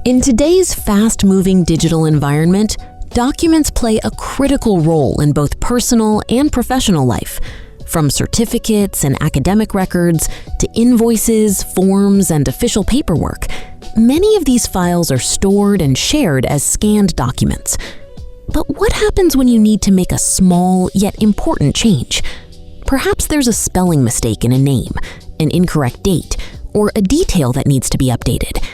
In today's fast-moving digital environment, documents play a critical role in both personal and professional life. From certificates and academic records to invoices, forms, and official paperwork, many of these files are stored and shared as scanned documents. But what happens when you need to make a small yet important change? Perhaps there's a spelling mistake in a name, an incorrect date, or a detail that needs to be updated.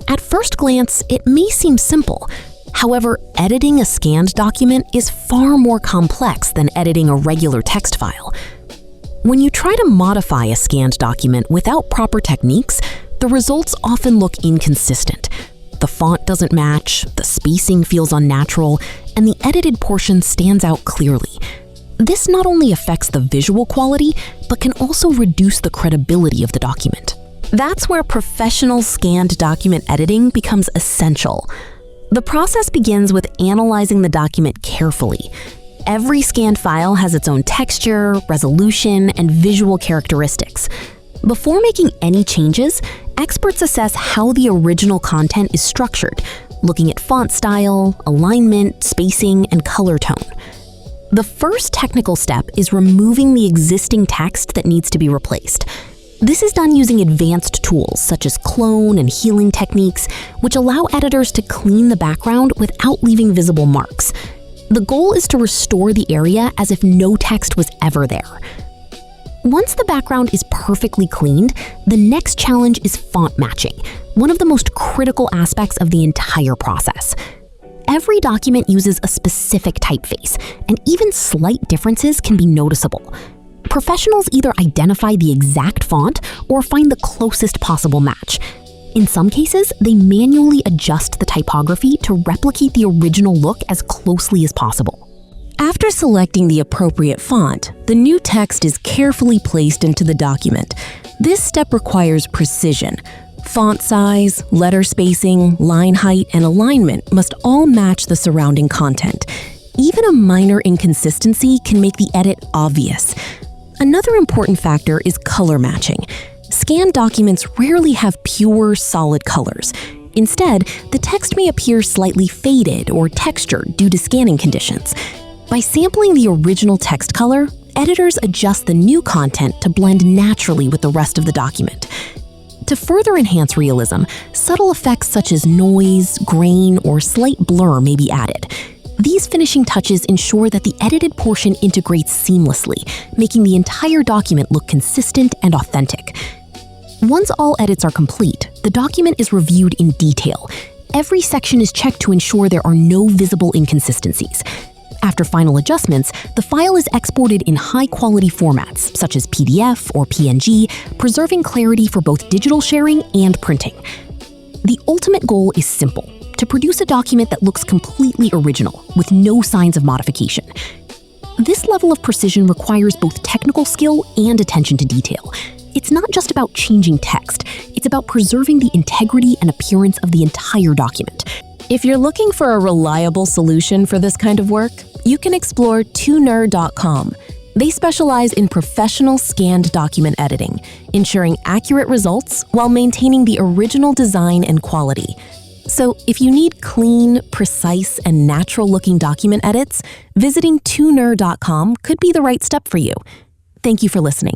At first glance, it may seem simple. However, editing a scanned document is far more complex than editing a regular text file. When you try to modify a scanned document without proper techniques, the results often look inconsistent. The font doesn't match, the spacing feels unnatural, and the edited portion stands out clearly. This not only affects the visual quality, but can also reduce the credibility of the document. That's where professional scanned document editing becomes essential. The process begins with analyzing the document carefully. Every scanned file has its own texture, resolution, and visual characteristics. Before making any changes, experts assess how the original content is structured, looking at font style, alignment, spacing, and color tone. The first technical step is removing the existing text that needs to be replaced. This is done using advanced tools such as clone and healing techniques, which allow editors to clean the background without leaving visible marks. The goal is to restore the area as if no text was ever there. Once the background is perfectly cleaned, the next challenge is font matching, one of the most critical aspects of the entire process. Every document uses a specific typeface, and even slight differences can be noticeable. Professionals either identify the exact font or find the closest possible match. In some cases, they manually adjust the typography to replicate the original look as closely as possible. After selecting the appropriate font, the new text is carefully placed into the document. This step requires precision. Font size, letter spacing, line height, and alignment must all match the surrounding content. Even a minor inconsistency can make the edit obvious. Another important factor is color matching. Scanned documents rarely have pure, solid colors. Instead, the text may appear slightly faded or textured due to scanning conditions. By sampling the original text color, editors adjust the new content to blend naturally with the rest of the document. To further enhance realism, subtle effects such as noise, grain, or slight blur may be added. These finishing touches ensure that the edited portion integrates seamlessly, making the entire document look consistent and authentic. Once all edits are complete, the document is reviewed in detail. Every section is checked to ensure there are no visible inconsistencies. After final adjustments, the file is exported in high-quality formats, such as PDF or PNG, preserving clarity for both digital sharing and printing. The ultimate goal is simple: to produce a document that looks completely original, with no signs of modification. This level of precision requires both technical skill and attention to detail. It's not just about changing text, it's about preserving the integrity and appearance of the entire document. If you're looking for a reliable solution for this kind of work, you can explore tuner.com. They specialize in professional scanned document editing, ensuring accurate results while maintaining the original design and quality. So if you need clean, precise, and natural-looking document edits, visiting tuner.com could be the right step for you. Thank you for listening.